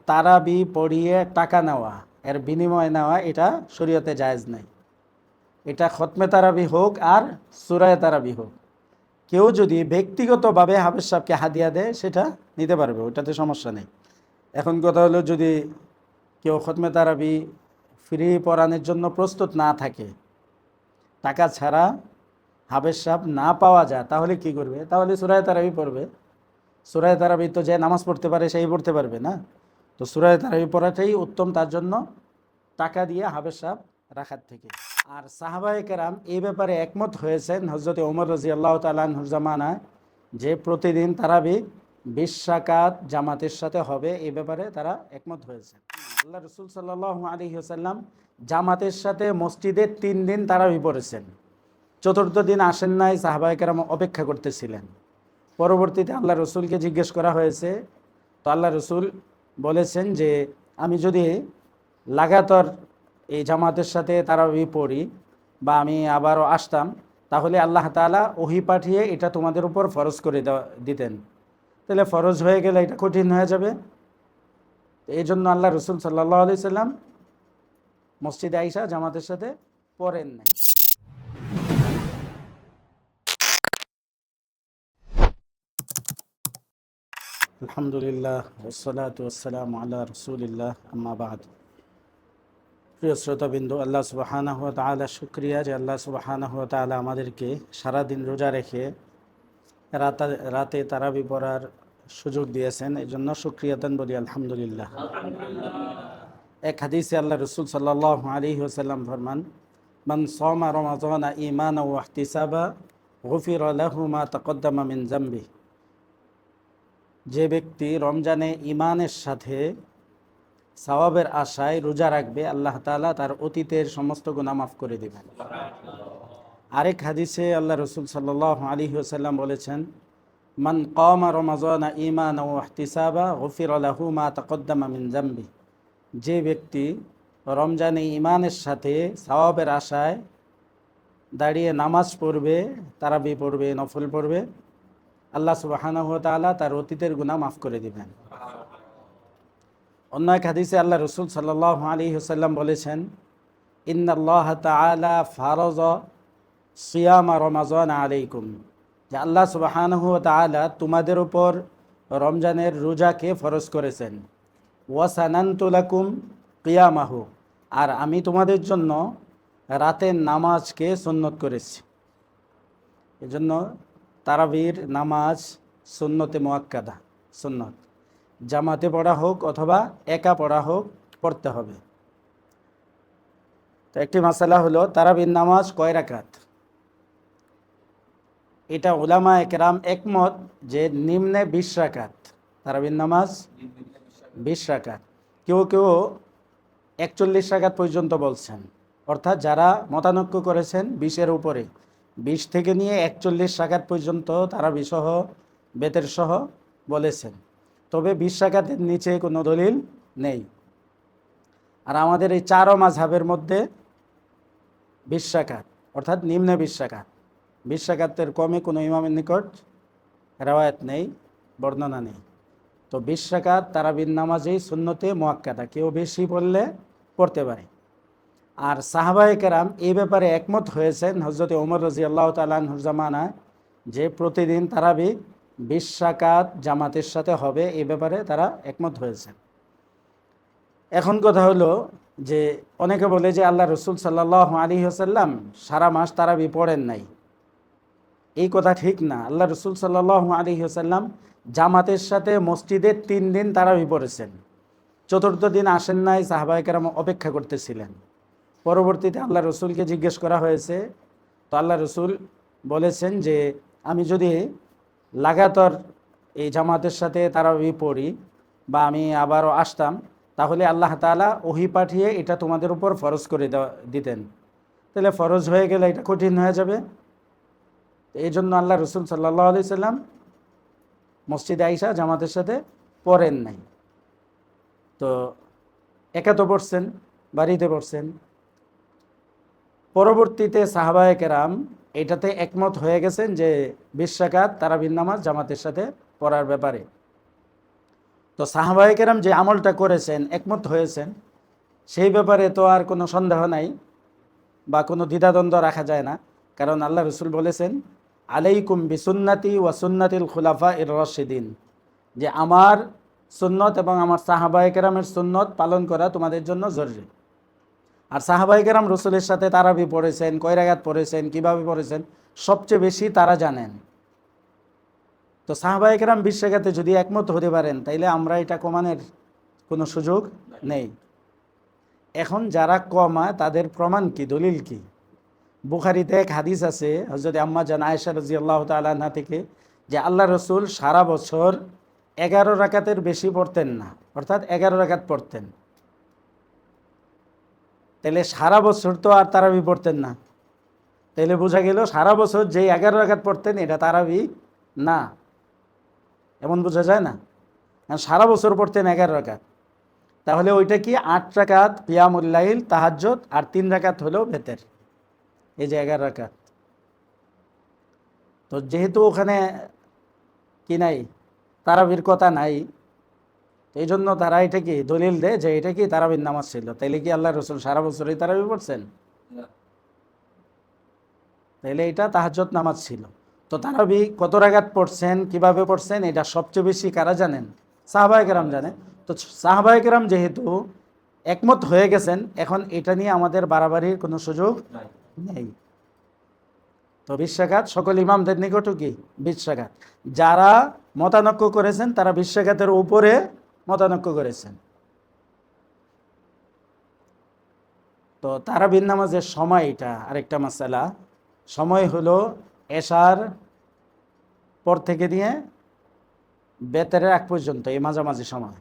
তারাবি পড়িয়ে টাকা নেওয়া, এর বিনিময় নেওয়া, এটা শরীয়তে জায়েজ নাই। এটা খতমে তারাবি হোক আর সূরায়ে তারাবি হোক, কেউ যদি ব্যক্তিগতভাবে হাফেজ সাহেবকে হাদিয়া দেয় সেটা নিতে পারবে, ওটাতে সমস্যা নেই। এখন কথা হলো, যদি কেউ খতমে তারাবি ফ্রি পড়ানোর জন্য প্রস্তুত না থাকে, টাকা ছাড়া হাফেজ সাহেব না পাওয়া যায়, তাহলে কি করবে? তাহলে সূরায়ে তারাবি পড়বে। সূরায়ে তারাবি তো যে নামাজ পড়তে পারে সেই পড়তে পারবে না, তো সূরায়ে তারাবি পড়াটাই উত্তম তার জন্য, টাকা দিয়ে হাফেজ সাহেব রাখার থেকে। আর সাহাবায়ে কেরাম এই ব্যাপারে একমত হয়েছেন হযরত ওমর রাদিয়াল্লাহু তাআলা আনহুর জামানায়, যে প্রতিদিন তারাবি 20 রাকাত জামাতের সাথে হবে, এই ব্যাপারে তারা একমত হয়েছেন। আল্লাহ রাসূল সাল্লাল্লাহু আলাইহি ওয়াসাল্লাম জামাতের সাথে মসজিদে 3 দিন তারাবি পড়েছেন। চতুর্থ দিন আসেন নাই, সাহাবায়ে কেরাম অপেক্ষা করতেছিলেন। পরবর্তীতে আল্লাহ রসুলকে জিজ্ঞেস করা হয়েছে, তো আল্লাহ রসুল বলেছেন যে আমি যদি লাগাতার এই জামাতের সাথে তারাবি পড়ি বা আমি আবারও আসতাম, তাহলে আল্লাহ তাআলা ওহী পাঠিয়ে এটা তোমাদের উপর ফরজ করে দিতেন। তাহলে ফরজ হয়ে গেলে এটা কঠিন হয়ে যাবে। এই জন্য আল্লাহ রসুল সাল্লাল্লাহু আলাইহি সাল্লাম মসজিদে আইসা জামাতের সাথে পড়েন নাই। আলহামদুলিল্লাহ ওয়াসসালাতু ওয়াসসালামু আলা রাসূলিল্লাহ, আম্মা বা'দ। প্রিয় শ্রোতাবিন্দু, আল্লাহ সুবহানাহু ওয়া তাআলা শুকরিয়া যে আল্লাহ সুবহানাহু ওয়া তাআলা আমাদেরকে সারাদিন রোজা রেখে রাতে তারাবি পড়ার সুযোগ দিয়েছেন, এই জন্য শুকরিয়াতান বলি আলহামদুলিল্লাহ। এক হাদিসে আল্লাহ রাসূল সাল্লাল্লাহু আলাইহি ওয়াসাল্লাম ফরমান, মান সামা রমাযানা ঈমানান ওয়া ইহতিসাবা গুফিরা লাহু মা তাকদ্দামা মিন যামবি। যে ব্যক্তি রমজানে ঈমানের সাথে সওয়াবের আশায় রোজা রাখবে, আল্লাহ তাআলা তার অতীতের সমস্ত গুনাহ মাফ করে দেবেন। আরেক হাদিসে আল্লাহ রাসূল সাল্লাল্লাহু আলাইহি ওয়াসাল্লাম বলেছেন, মান কামা রমাযানা ঈমানান ওয়া ইহতিসাবা গুফিরা লাহু মা তাকদ্দামা মিন যামবি। যে ব্যক্তি রমজানে ঈমানের সাথে সওয়াবের আশায় দাঁড়িয়ে নামাজ পড়বে, তারাবি পড়বে, নফল পড়বে, আল্লাহ সুবহানাহু ওয়া তাআলা তার অতীতের গুনাহ মাফ করে দিবেন। অন্য এক হাদিসে আল্লাহ রাসূল সাল্লাল্লাহু আলাইহি ওয়াসাল্লাম বলেছেন, ইন্নাল্লাহ তাআলা ফারাযা সিয়ামা রমাযান আলাইকুম। যে আল্লাহ সুবহানাহু ওয়া তাআলা তোমাদের উপর রমজানের রোজাকে ফরজ করেছেন। ওয়া সানানতু লাকুম কিয়ামাহু, আর আমি তোমাদের জন্য রাতের নামাজকে সুন্নত করেছি। এজন্য তারাবির নামাজ সুন্নতে মুআক্কাদা, সুন্নত, জামাতে পড়া হোক অথবা একা পড়া হোক, পড়তে হবে। তো একটি মাসালা হলো, তারাবির নামাজ কয় রাকাত? এটা উলামায়ে কেরাম একমত যে নিম্নে 20 রাকাত, তারাবির নামাজ 20 রাকাত। কেউ কেউ 41 রাকাত পর্যন্ত বলছেন, অর্থাৎ যারা মতানক্য করেছেন 20-এর উপরে, 20 থেকে নিয়ে 41 রাকাত পর্যন্ত তারাবি সহ বেতের সহ বলেছেন। তবে 20 রাকাতের নিচে কোনো দলিল নেই। আর আমাদের এই 4 মাযহাবের মধ্যে 20 রাকাত, অর্থাৎ নিম্নে 20 রাকাত, 20 রাকাতের কমে কোনো ইমামের নিকট রেওয়ায়াত নেই, বর্ণনা নেই। তো 20 রাকাত তারাবির নামাজেই সুন্নতে মুআক্কাদা, কেউ বেশি পড়লে পড়তে পারে। আর সাহাবায়ে কেরাম এই ব্যাপারে একমত হয়েছেন হযরত ওমর রাদিয়াল্লাহু তাআলা আনহুর জামানায়, যে প্রতিদিন তারাবি 20 রাকাত জামাতের সাথে হবে, এই ব্যাপারে তারা একমত হয়েছেন। এখন কথা হলো যে অনেকে বলে যে আল্লাহ রাসূল সাল্লাল্লাহু আলাইহি ওয়াসাল্লাম সারা মাস তারাবি পড়েন নাই। এই কথা ঠিক না। আল্লাহ রাসূল সাল্লাল্লাহু আলাইহি ওয়াসাল্লাম জামাতের সাথে মসজিদে 3 দিন তারাবি পড়েছেন। চতুর্থ দিন আসেন নাই, সাহাবায়ে কেরাম অপেক্ষা করতেছিলেন। পরবর্তীতে আল্লাহ রসুলকে জিজ্ঞেস করা হয়েছে, তো আল্লাহ রসুল বলেছেন যে আমি যদি লাগাতার এই জামাতের সাথে তারাবি পড়ি বা আমি আবারও আসতাম, তাহলে আল্লাহ তাআলা ওহী পাঠিয়ে এটা তোমাদের উপর ফরজ করে দিতেন। তাহলে ফরজ হয়ে গেলে এটা কঠিন হয়ে যাবে। এই জন্য আল্লাহ রসুল সাল্লাল্লাহু আলাইহি সাল্লাম মসজিদে আইসা জামাতের সাথে পড়েন নাই। তো একা তো পড়ছেন, বাড়িতে পড়ছেন। পরবর্তীতে সাহাবায়ে কেরাম এটাতে একমত হয়ে গেছেন যে 20 রাকাত তারাবির নামাজ জামাতের সাথে পড়ার ব্যাপারে। তো সাহাবায়ে কেরাম যে আমলটা করেছেন, একমত হয়েছেন, সেই ব্যাপারে তো আর কোনো সন্দেহ নাই বা কোনো দ্বিধাদ্বন্দ্ব রাখা যায় না। কারণ আল্লাহ রসুল বলেছেন, আলাইকুম বিসুন্নতি ওয়া সুন্নাতিল খুলাফা ইর রাশিদিন, যে আমার সুন্নত এবং আমার সাহাবায়ে কেরামের সুন্নত পালন করা তোমাদের জন্য জরুরি। আর সাহাবায়ে কেরাম রসুলের সাথে তারাবি পড়েছেন, কয় রাকাত পড়েছেন, কিভাবে পড়েছেন, সবচেয়ে বেশি তারা জানেন। তো সাহাবায়ে কেরাম 20 রাকাতে যদি একমত হতে পারেন, তাইলে আমরা এটা কমানোর কোনো সুযোগ নেই। এখন যারা কমায় তাদের প্রমাণ কি, দলিল কি? বুখারীতে এক হাদিস আছে হযরত আম্মা জান আয়েশা রাদিয়াল্লাহু তাআলা আনহা থেকে, যে আল্লাহ রসুল সারা বছর 11 রাকাতের বেশি পড়তেন না, অর্থাৎ 11 রাকাত পড়তেন। তাহলে সারা বছর তো আর তারাবি পড়তেন না, তাহলে বোঝা গেল সারা বছর যে 11 রাকাত পড়তেন এটা তারাবি না, এমন বোঝা যায় না? আর সারা বছর পড়তেন 11 রাকাত, তাহলে ওইটা কি 8 রাকাত কিয়ামুল লাইল তাহাজ্জুদ আর 3 রাকাত হলো বেতের, এই যে 11 রাকাত। তো যেহেতু ওখানে কি নাই, তারাবির কথা নাই, তো এই জন্য তারা এটা কি দলিল দেয় যে এটা কি তারাবির নামাজ ছিল। তাইলে কি আল্লাহ রসুল সারা বছরই তারাবি পড়ছেন? তাইলে এটা তাহাজ্জুদ নামাজ ছিল। তো তারাবি কত রাকাত পড়ছেন, কিভাবে পড়ছেন, এটা সবচেয়ে বেশি কারা জানেন? সাহাবায়ে কেরাম জানেন। তো সাহাবায়ে কেরাম যেহেতু একমত হয়ে গেছেন, এখন এটা নিয়ে আমাদের বাড়াবাড়ির কোনো সুযোগ নেই। তো 20 রাকাত সকল ইমামদের নিকটও কি 20 রাকাত। যারা মতানক্য করেছেন তারা 20 রাকাতের উপরে মতানক্য করেছেন। তো তারাবির নামাজের সময়টা আরেকটা মাসালা। সময় হলো এশার পর থেকে নিয়ে বেতেরের আগ পর্যন্ত, এই মাঝামাঝি সময়।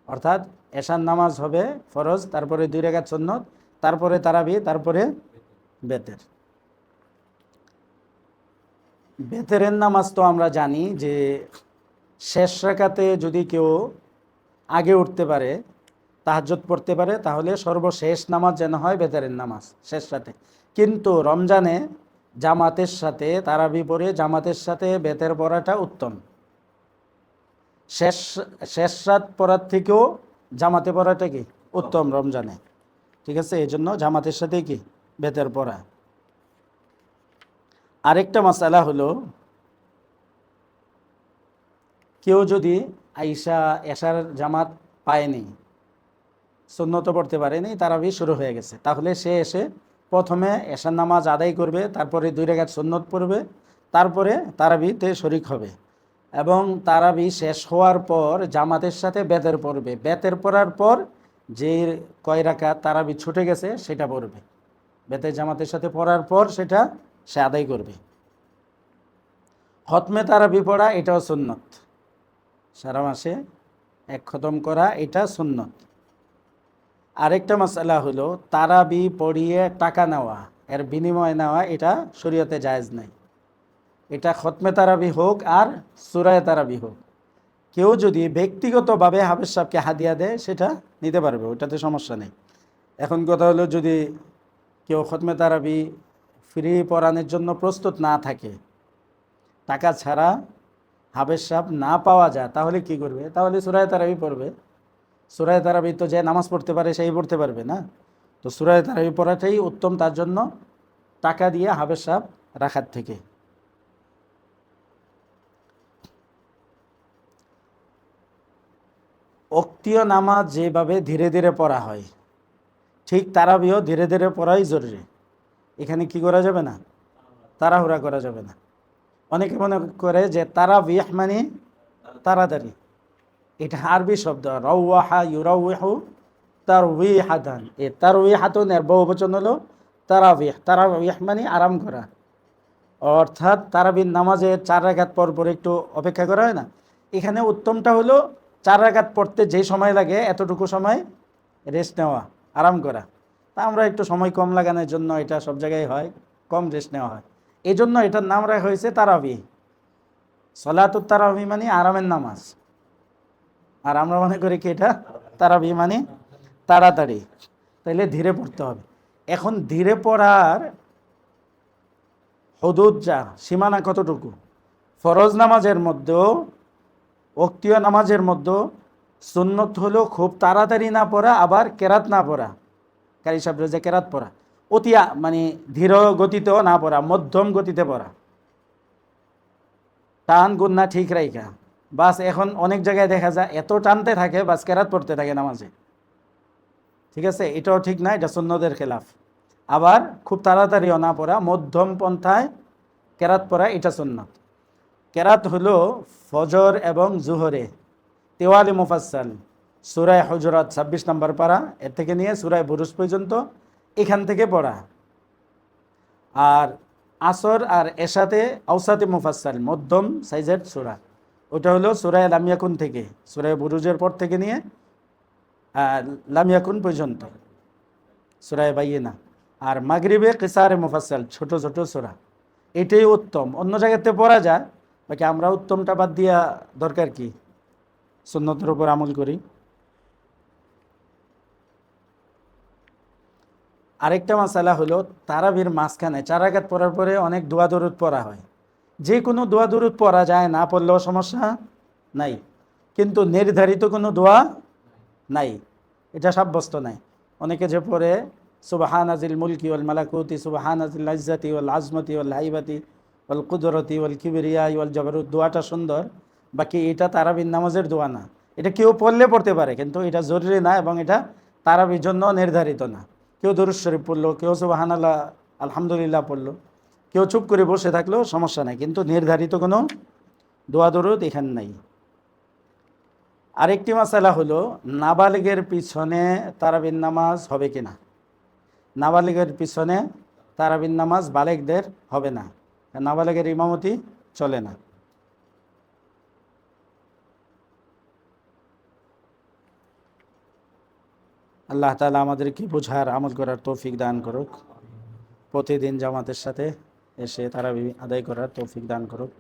অর্থাৎ এশার নামাজ হবে ফরজ, তারপরে 2 রাকাত সুন্নত, তারপরে তারাবি, তারপরে বেতের। বেতেরের নামাজ তো আমরা জানি যে শেষ রাকাতে যদি কেউ আগে উঠতে পারে, তাহাজ্জুদ পড়তে পারে, তাহলে সর্বশেষ নামাজ যেন হয় বেতেরের নামাজ শেষ রাতে। কিন্তু রমজানে জামাতের সাথে তারাবি পড়ে জামাতের সাথে বেতের পড়াটা উত্তম। শেষ রাত পড়ার থেকেও জামাতে পড়াটা কি উত্তম রমজানে, ঠিক আছে? এই জন্য জামাতের সাথে কি বেতের পড়া। আরেকটা মাসালা হলো, কেউ যদি আইসা এশার জামাত পায়নি, সুন্নত পড়তে পারেনি, তারাবি শুরু হয়ে গেছে, তাহলে সে এসে প্রথমে এশার নামাজ আদায় করবে, তারপরে 2 রাকাত সুন্নত পড়বে, তারপরে তারাবিতে শরিক হবে, এবং তারাবি শেষ হওয়ার পর জামাতের সাথে বেতের পড়বে। বেতের পড়ার পর যে কয় রাকাত তারাবি ছুটে গেছে সেটা পড়বে, বেতের জামাতের সাথে পড়ার পর সেটা সে আদায় করবে। খতমে তারাবি পড়া এটাও সুন্নত, সারা মাসে 1 খতম করা এটা সুন্নত। আরেকটা মাসালা হলো, তারাবি পড়িয়ে টাকা নেওয়া, এর বিনিময় নেওয়া, এটা শরীয়তে জায়েজ নাই। এটা খতমে তারাবি হোক আর সূরায়ে তারাবি হোক, কেউ যদি ব্যক্তিগতভাবে হাফেজ সাহেবকে হাদিয়া দেয় সেটা নিতে পারবে, ওটাতে সমস্যা নেই। এখন কথা হলো, যদি কেউ খতমে তারাবি ফ্রি পড়ানোর জন্য প্রস্তুত না থাকে, টাকা ছাড়া হাফেজ সাহেব না পাওয়া যায়, তাহলে কি করবে? তাহলে সূরায়ে তারাবি পড়বে। সূরায়ে তারাবি তো যে নামাজ পড়তে পারে সেই পড়তে পারবে না, তো সূরায়ে তারাবি পড়াটাই উত্তম তার জন্য, টাকা দিয়ে হাফেজ সাহেব রাখার থেকে। ওক্তীয় নামাজ যেভাবে ধীরে ধীরে পড়া হয়, ঠিক তারাবিও ধীরে ধীরে পড়াই জরুরি। এখানে কি করা যাবে না? তাড়াহুড়া করা যাবে না। অনেকে মনে করে যে তারাবিহ মানে তাড়াতাড়ি, এটা আরবি শব্দ, রাওয়াহা ইউরাওয়াহু তারওয়িহাতান। এই তারওয়িহাতুন এর বহুবচন হলো তারাবিহ। তারাবিহ মানে আরাম করা, অর্থাৎ তারাবির নামাজে 4 রাকাত পর পর একটু অপেক্ষা করা হয় না, এখানে উত্তমটা হলো 4 রাকাত পড়তে যে সময় লাগে এতটুকু সময় রেস্ট নেওয়া, আরাম করা। তা আমরা একটু সময় কম লাগানোর জন্য, এটা সব জায়গায় হয়, কম রেস্ট নেওয়া হয়, এই জন্য এটার নাম রাখা হয়েছে তারাবি। সলাতুত তারাবি মানে আরামের নামাজ, আর আমরা মনে করি কি এটা তারাবি মানে তাড়াতাড়ি, তাইলে ধীরে পড়তে হবে। এখন ধীরে পড়ার হুদুদ যা, সীমানা কতটুকু? ফরজ নামাজের মধ্যেও, ওক্তীয় নামাজের মধ্যেও সুন্নত হলো খুব তাড়াতাড়ি না পড়া, আবার কেরাত না পড়া, কারি সাহেব যে কেরাত পড়া, অতি মানে ধীর গতিতেও না পড়া, মধ্যম গতিতে পড়া, টান গুন্না ঠিক রাইখা। বাস এখন অনেক জায়গায় দেখা যায় এত টানতে থাকে, বাস কেরাত পড়তে থাকে নামাজে। ঠিক আছে, এটাও ঠিক না, এটা সুন্নতের খেলাফ। আবার খুব তাড়াতাড়িও না পড়া, মধ্যম পন্থায় কেরাত পড়া, এটা সুন্নত। কেরাত হলো ফজর এবং জুহরে তেওয়ালি মুফাসসাল, সূরা হুজুরাত 26 নম্বর পারা, এর থেকে নিয়ে সূরা বুরুজ পর্যন্ত এখান থেকে পড়া। আর আসর আর এশাতে আওসাতে মুফাসসাল, মধ্যম সাইজের সূরা, ওটা হলো সূরা লাম ইয়াকুন থেকে, সূরা বুরুজের পর থেকে নিয়ে লাম ইয়াকুন পর্যন্ত, সূরা বাইয়িনা। আর মাগরিবে কিসারে মুফাসসাল, ছোট ছোট সূরা, এটাই উত্তম। অন্য জায়গাতে পড়া যায়, বাকি আমরা উত্তমটা বাদ দিয়া দরকার কি, সুন্নতের উপর আমল করি। আরেকটা মাসালা হলো তারাবির মাঝখানে 4 রাকাত পড়ার পরে অনেক দোয়া দরুদ পড়া হয়। যে কোনো দোয়া দরুদ পড়া যায়, না পড়লেও সমস্যা নাই, কিন্তু নির্ধারিত কোনো দোয়া নাই, এটা সাব্যস্ত নাই। অনেকে যে পড়ে সুবহানাজিল মুলকি ওয়াল মালাকুতি সুবহানাজিল ইজ্জাতি ওয়াল আজমতি ওয়াল হাইবাতি ওয়াল কুদরতি ওয়াল কিবরিয়া ওয়াল জাবারুত, দোয়াটা সুন্দর, বাকি এটা তারাবির নামাজের দোয়া না। এটা কেউ পড়লে পড়তে পারে, কিন্তু এটা জরুরি না, এবং এটা তারাবির জন্য নির্ধারিত না। কেউ দরুদ শরীফ পড়লো, কেউ সুবহানাল্লাহ আলহামদুলিল্লাহ পড়লো, কেউ চুপ করে বসে থাকলেও সমস্যা নাই, কিন্তু নির্ধারিত কোনো দোয়া দরুদ এখানে নাই। আরেকটি মাসালা হলো নাবালিগের পিছনে তারাবির নামাজ হবে কিনা। নাবালিগের পিছনে তারাবির নামাজ বালেগদের হবে না, নাবালিগের ইমামতি চলে না। আল্লাহ তাআলা আমাদেরকে বোঝার আমল করার তৌফিক দান করুক, প্রতিদিন জামাতের সাথে এসে তারাবি আদায় করার তৌফিক দান করুক।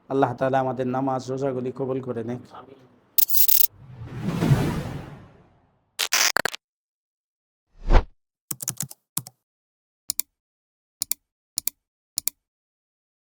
আল্লাহ তাআলা আমাদের নামাজ রোজাগুলি কবুল করে নেক।